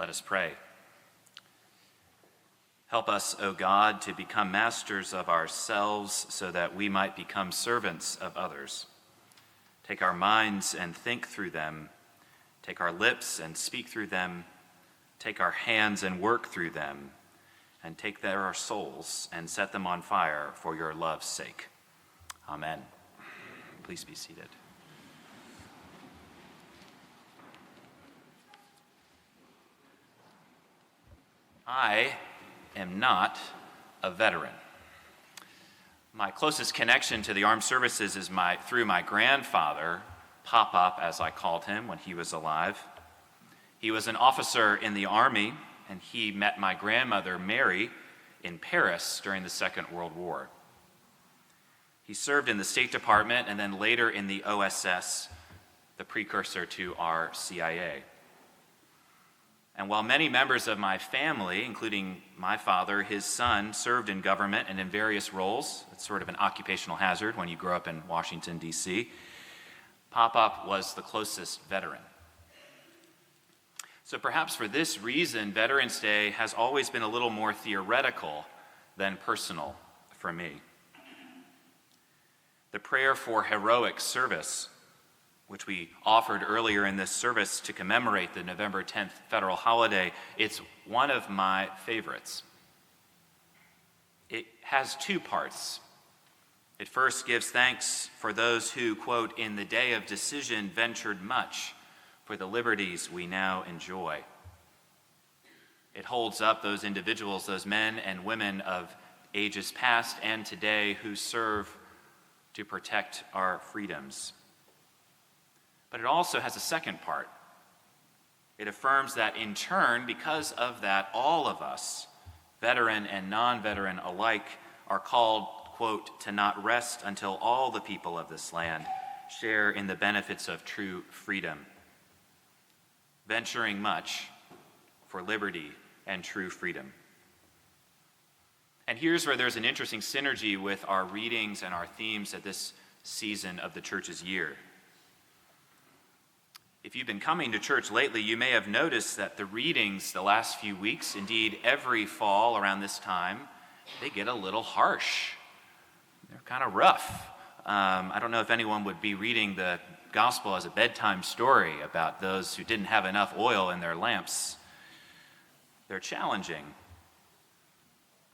Let us pray. Help us, O God, to become masters of ourselves so that we might become servants of others. Take our minds and think through them. Take our lips and speak through them. Take our hands and work through them. And take our souls and set them on fire for your love's sake. Amen. Please be seated. I am not a veteran. My closest connection to the armed services is through my grandfather, Pop-Up, as I called him when he was alive. He was an officer in the Army, and he met my grandmother, Mary, in Paris during the Second World War. He served in the State Department and then later in the OSS, the precursor to our CIA. And while many members of my family, including my father, his son, served in government and in various roles, it's sort of an occupational hazard when you grow up in Washington, D.C., Pop-Up was the closest veteran. So perhaps for this reason, Veterans Day has always been a little more theoretical than personal for me. The prayer for heroic service, which we offered earlier in this service to commemorate the November 10th federal holiday, it's one of my favorites. It has two parts. It first gives thanks for those who, quote, in the day of decision ventured much for the liberties we now enjoy. It holds up those individuals, those men and women of ages past and today who serve to protect our freedoms. But it also has a second part. It affirms that in turn, because of that, all of us, veteran and non-veteran alike, are called, quote, to not rest until all the people of this land share in the benefits of true freedom, venturing much for liberty and true freedom. And here's where there's an interesting synergy with our readings and our themes at this season of the church's year. If you've been coming to church lately, you may have noticed that the readings the last few weeks, indeed every fall around this time, they get a little harsh. They're kind of rough. I don't know if anyone would be reading the gospel as a bedtime story about those who didn't have enough oil in their lamps. They're challenging.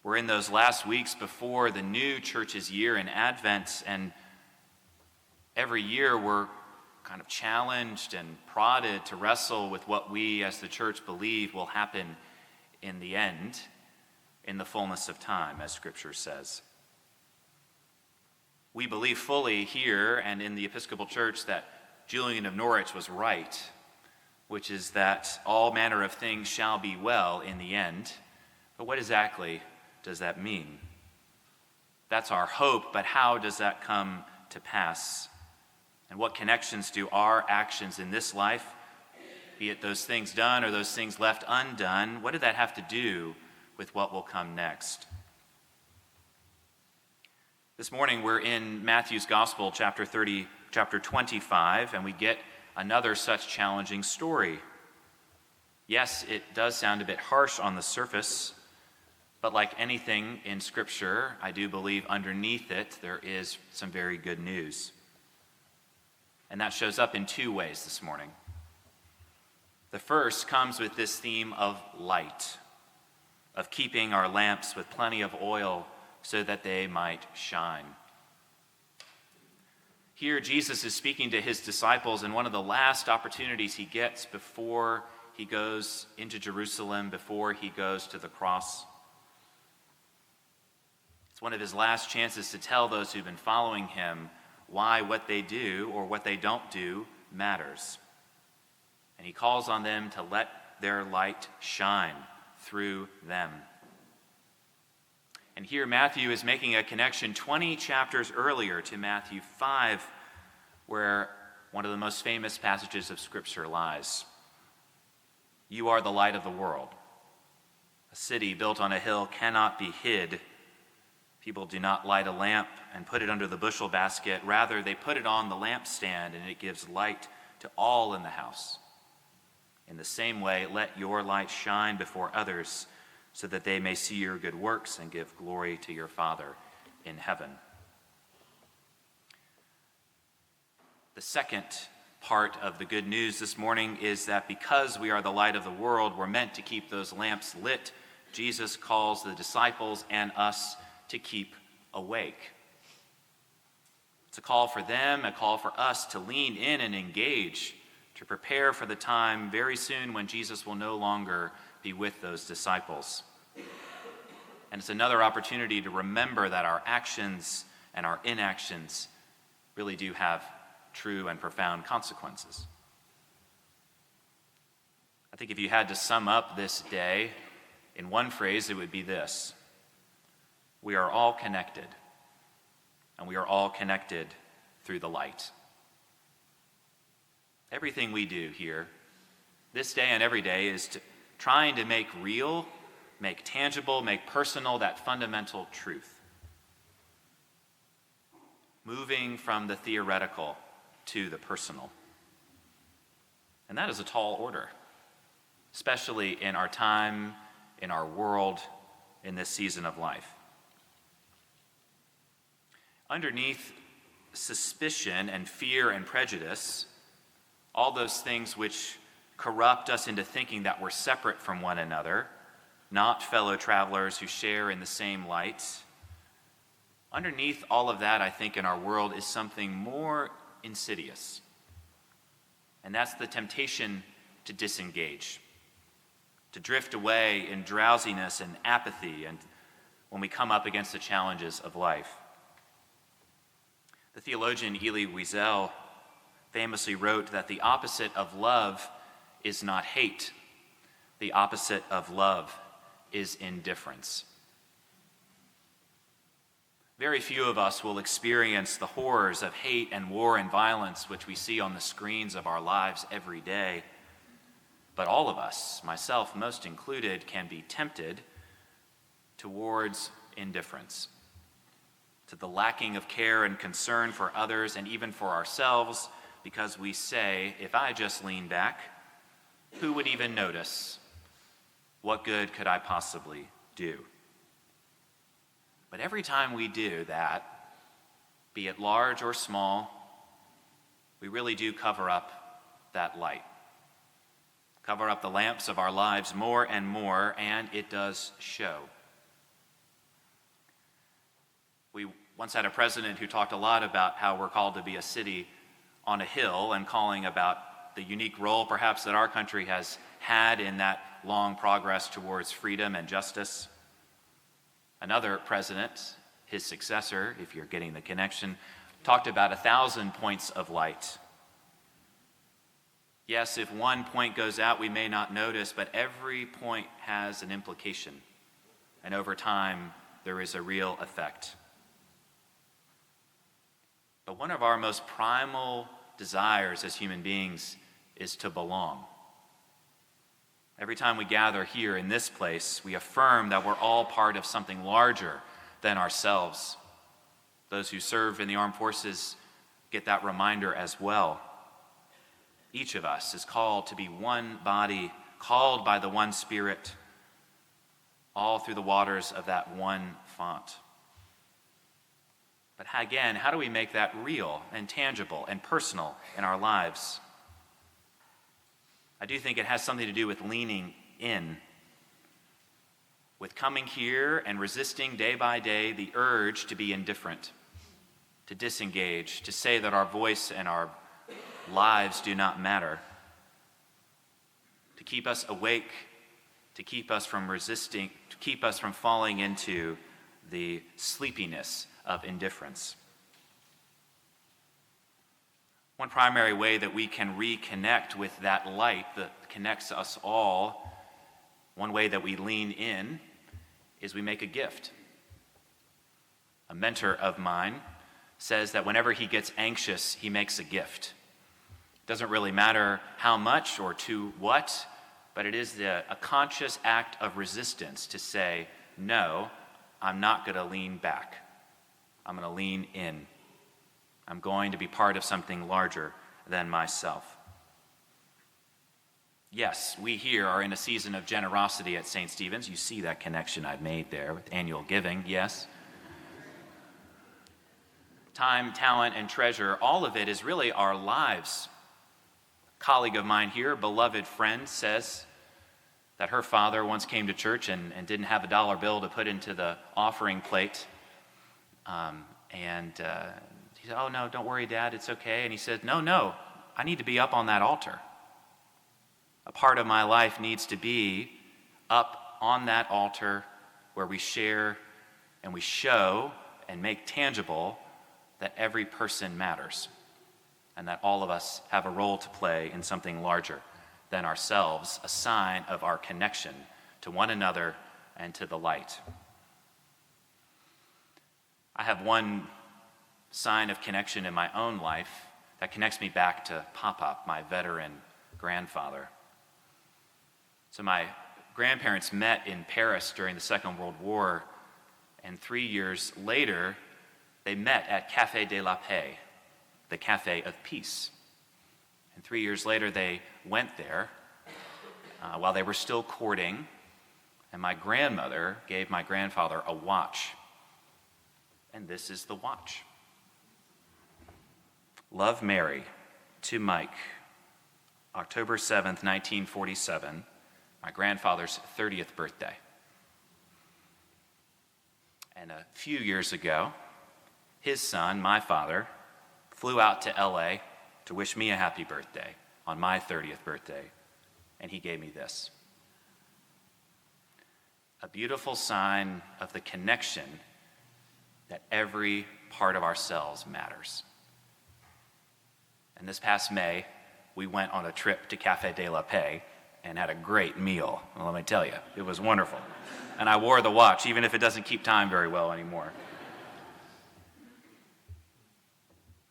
We're in those last weeks before the new church's year in Advent, and every year we're kind of challenged and prodded to wrestle with what we as the church believe will happen in the end, in the fullness of time, as Scripture says. We believe fully here and in the Episcopal Church that Julian of Norwich was right, which is that all manner of things shall be well in the end. But what exactly does that mean? That's our hope, but how does that come to pass? And what connections do our actions in this life, be it those things done or those things left undone, what did that have to do with what will come next? This morning we're in Matthew's Gospel, chapter 25, and we get another such challenging story. Yes, it does sound a bit harsh on the surface, but like anything in Scripture, I do believe underneath it there is some very good news. And that shows up in two ways this morning. The first comes with this theme of light, of keeping our lamps with plenty of oil so that they might shine. Here, Jesus is speaking to his disciples in one of the last opportunities he gets before he goes into Jerusalem, before he goes to the cross. It's one of his last chances to tell those who've been following him why what they do or what they don't do matters. And he calls on them to let their light shine through them. And here Matthew is making a connection 20 chapters earlier to Matthew 5, where one of the most famous passages of Scripture lies. You are the light of the world. A city built on a hill cannot be hid. People do not light a lamp and put it under the bushel basket. Rather, they put it on the lampstand, and it gives light to all in the house. In the the same way, let your light shine before others so that they may see your good works and give glory to your Father in heaven. The second part of the good news this morning is that because we are the light of the world, we're meant to keep those lamps lit. Jesus calls the disciples and us to keep awake. It's a call for them, a call for us to lean in and engage, to prepare for the time very soon when Jesus will no longer be with those disciples. And it's another opportunity to remember that our actions and our inactions really do have true and profound consequences. I think if you had to sum up this day in one phrase, it would be this: we are all connected, and we are all connected through the light. Everything we do here, this day and every day, is trying to make real, make tangible, make personal that fundamental truth. Moving from the theoretical to the personal. And that is a tall order, especially in our time, in our world, in this season of life. Underneath suspicion and fear and prejudice, all those things which corrupt us into thinking that we're separate from one another, not fellow travelers who share in the same light, underneath all of that, I think, in our world is something more insidious. And that's the temptation to disengage, to drift away in drowsiness and apathy, and when we come up against the challenges of life. The theologian Elie Wiesel famously wrote that the opposite of love is not hate. The opposite of love is indifference. Very few of us will experience the horrors of hate and war and violence which we see on the screens of our lives every day. But all of us, myself most included, can be tempted towards indifference, to the lacking of care and concern for others and even for ourselves, because we say, if I just lean back, who would even notice? What good could I possibly do? But every time we do that, be it large or small, we really do cover up that light. Cover up the lamps of our lives more and more, and it does show. We once had a president who talked a lot about how we're called to be a city on a hill, and calling about the unique role perhaps that our country has had in that long progress towards freedom and justice. Another president, his successor, if you're getting the connection, talked about 1,000 points of light. Yes, if one point goes out, we may not notice, but every point has an implication. And over time, there is a real effect. But one of our most primal desires as human beings is to belong. Every time we gather here in this place, we affirm that we're all part of something larger than ourselves. Those who serve in the armed forces get that reminder as well. Each of us is called to be one body, called by the one Spirit, all through the waters of that one font. But again, how do we make that real and tangible and personal in our lives? I do think it has something to do with leaning in, with coming here and resisting day by day the urge to be indifferent, to disengage, to say that our voice and our lives do not matter, to keep us awake, to keep us from resisting, to keep us from falling into the sleepiness of indifference. One primary way that we can reconnect with that light that connects us all, one way that we lean in, is we make a gift. A mentor of mine says that whenever he gets anxious, he makes a gift. It doesn't really matter how much or to what, but it is a conscious act of resistance to say, no, I'm not going to lean back. I'm going to lean in. I'm going to be part of something larger than myself. Yes, we here are in a season of generosity at St. Stephen's. You see that connection I've made there with annual giving, yes. Time, talent, and treasure, all of it is really our lives. A colleague of mine here, a beloved friend, says that her father once came to church and didn't have a dollar bill to put into the offering plate. He said, "Oh, no, don't worry, Dad, it's okay." And he said, No, I need to be up on that altar. A part of my life needs to be up on that altar where we share and we show and make tangible that every person matters and that all of us have a role to play in something larger than ourselves, a sign of our connection to one another and to the light. I have one sign of connection in my own life that connects me back to Papa, my veteran grandfather. So my grandparents met in Paris during the Second World War, and 3 years later, they met at Café de la Paix, the Cafe of Peace. And 3 years later, they went there while they were still courting, and my grandmother gave my grandfather a watch. And this is the watch. Love, Mary, to Mike, October 7th, 1947, my grandfather's 30th birthday. And a few years ago, his son, my father, flew out to LA to wish me a happy birthday on my 30th birthday, and he gave me this. A beautiful sign of the connection that every part of ourselves matters. And this past May, we went on a trip to Café de la Paix and had a great meal. Well, let me tell you, it was wonderful. And I wore the watch, even if it doesn't keep time very well anymore.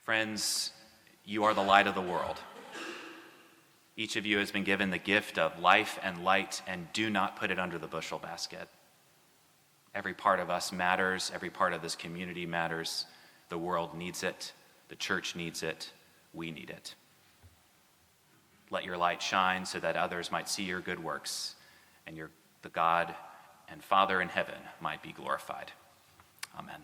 Friends, you are the light of the world. Each of you has been given the gift of life and light, and do not put it under the bushel basket. Every part of us matters. Every part of this community matters. The world needs it. The church needs it. We need it. Let your light shine so that others might see your good works, and the God and Father in heaven might be glorified. Amen.